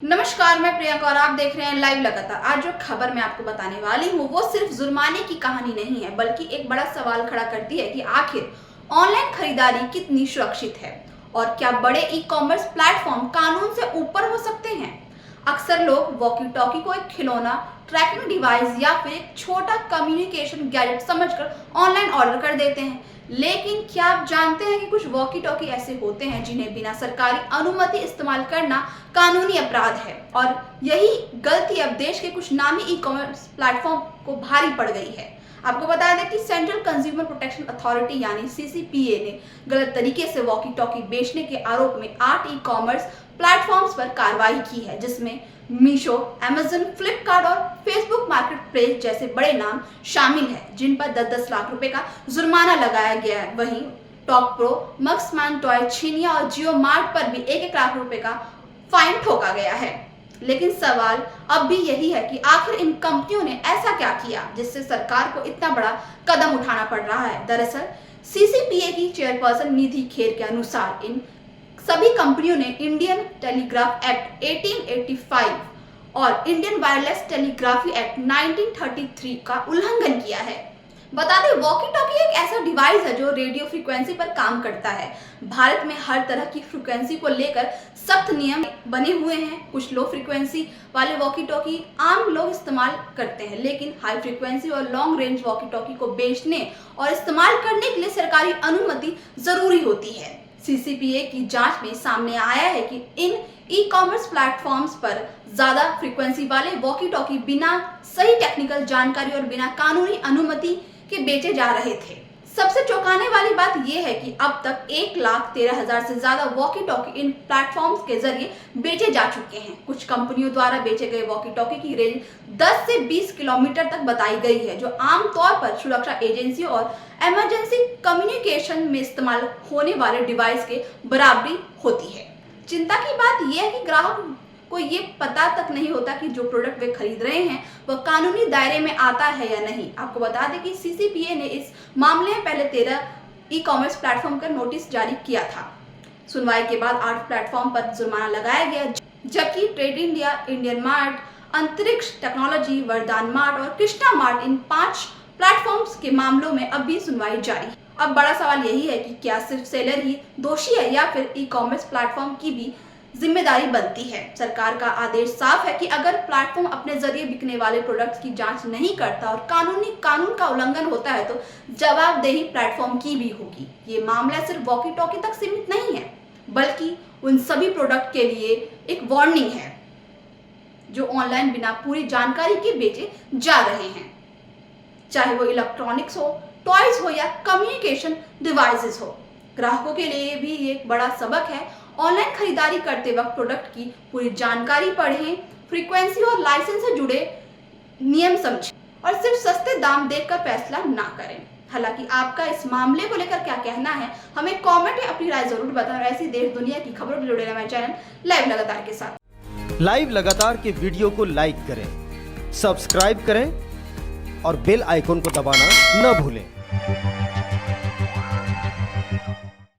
नमस्कार, मैं प्रियंका और आप देख रहे हैं लाइव लगातार। आज जो खबर मैं आपको बताने वाली हूँ वो सिर्फ जुर्माने की कहानी नहीं है, बल्कि एक बड़ा सवाल खड़ा करती है कि आखिर ऑनलाइन खरीदारी कितनी सुरक्षित है और क्या बड़े ई कॉमर्स प्लेटफॉर्म कानून से ऊपर हो सकते हैं। अक्सर लोग वॉकी टॉकी को एक खिलौना, ट्रैकिंग डिवाइस या फिर एक छोटा कम्युनिकेशन गैजेट समझकर ऑनलाइन ऑर्डर कर देते हैं, लेकिन क्या आप जानते हैं कि कुछ वॉकी टॉकी ऐसे होते हैं जिन्हें बिना सरकारी अनुमति इस्तेमाल करना कानूनी अपराध है। और यही गलती अब देश के कुछ नामी ई कॉमर्स प्लेटफॉर्म को भारी पड़ गई है। आपको बता दें कि सेंट्रल कंज्यूमर प्रोटेक्शन अथॉरिटी यानी सीसीपीए ने गलत तरीके से वॉकी टॉकी बेचने के आरोप में 8 ई कॉमर्स प्लेटफॉर्म्स पर कार्रवाई की है, जिसमें मीशो, अमेजन, फ्लिपकार्ट और फेसबुक मार्केट प्लेस जैसे बड़े नाम शामिल हैं, जिन पर 10-10 लाख रुपए का जुर्माना लगाया गया है। वहीं टॉप प्रो, मक्समैन टॉय, छिनिया और जियो मार्ट पर भी 1-1 लाख रुपए का फाइन ठोका गया है। लेकिन सवाल अब भी यही है कि आखिर इन कंपनियों ने ऐसा क्या किया जिससे सरकार को इतना बड़ा कदम उठाना पड़ रहा है। दरअसल सीसीपीए की चेयरपर्सन निधि खेर के अनुसार इन सभी कंपनियों ने इंडियन टेलीग्राफ एक्ट 1885 और इंडियन वायरलेस टेलीग्राफी एक्ट 1933 का उल्लंघन किया है। बता दें, वॉकी टॉकी एक ऐसा डिवाइस है जो रेडियो फ्रीक्वेंसी पर काम करता है। भारत में हर तरह की फ्रीक्वेंसी को लेकर सख्त नियम बने हुए हैं। कुछ लो फ्रीक्वेंसी वाले वॉकी टॉकी आम लोग इस्तेमाल करते हैं, लेकिन हाई फ्रीक्वेंसी और लॉन्ग रेंज वॉकी टॉकी को बेचने और इस्तेमाल करने के लिए सरकारी अनुमति जरूरी होती है। सीसीपीए की जांच में सामने आया है कि इन ई कॉमर्स प्लेटफॉर्म्स पर ज्यादा फ्रीक्वेंसी वाले वॉकी टॉकी बिना सही टेक्निकल जानकारी और बिना कानूनी अनुमति के बेचे जा रहे थे। सबसे चौंकाने वाली बात यह है कि अब तक 1,13,000 से ज्यादा वॉकी टॉकी इन प्लेटफॉर्म्स के जरिए बेचे जा चुके हैं। कुछ कंपनियों द्वारा बेचे गए वॉकी टॉकी की रेंज 10 से 20 किलोमीटर तक बताई गई है, जो आमतौर पर सुरक्षा एजेंसियों और इमरजेंसी कम्युनिकेशन में इस्तेमाल होने वाले डिवाइस के बराबरी होती है। चिंता की बात यह है कि ग्राहक को ये पता तक नहीं होता कि जो प्रोडक्ट वे खरीद रहे हैं वह कानूनी दायरे में आता है या नहीं। आपको बता दें कि सीसीपीए ने इस मामले में पहले 13 ई कॉमर्स प्लेटफॉर्म का नोटिस जारी किया था। सुनवाई के बाद 8 प्लेटफॉर्म पर जुर्माना लगाया गया, जबकि ट्रेड इंडिया, इंडियन मार्ट, अंतरिक्ष टेक्नोलॉजी, वरदान मार्ट और कृष्णा मार्ट, इन 5 प्लेटफॉर्म्स के मामलों में अब भी सुनवाई जारी है। अब बड़ा सवाल यही है कि क्या सिर्फ सेलर ही दोषी है या फिर ई कॉमर्स प्लेटफॉर्म की भी जिम्मेदारी बनती है। सरकार का आदेश साफ है कि अगर प्लेटफॉर्म अपने जरिए बिकने वाले प्रोडक्ट्स की जांच नहीं करता और कानून का उल्लंघन होता है तो जवाबदेही प्लेटफॉर्म की भी होगी। ये मामला सिर्फ वॉकी टॉकी तक सीमित नहीं है, बल्कि उन सभी प्रोडक्ट के लिए एक वार्निंग है जो ऑनलाइन बिना पूरी जानकारी के बेचे जा रहे हैं, चाहे वो इलेक्ट्रॉनिक्स हो, टॉयज हो या कम्युनिकेशन डिवाइसेस हो। ग्राहकों के लिए भी ये एक बड़ा सबक है। ऑनलाइन खरीदारी करते वक्त प्रोडक्ट की पूरी जानकारी पढ़ें, फ्रीक्वेंसी और लाइसेंस से जुड़े नियम समझें और सिर्फ सस्ते दाम देखकर फैसला ना करें। हालांकि आपका इस मामले को लेकर क्या कहना है, हमें कमेंट में अपनी राय जरूर बताएं। ऐसी देश दुनिया की खबरों से जुड़े रहना हमारे चैनल लाइव लगातार के साथ। लाइव लगातार के वीडियो को लाइक करें, सब्सक्राइब करें और बेल आइकन को दबाना न भूलें।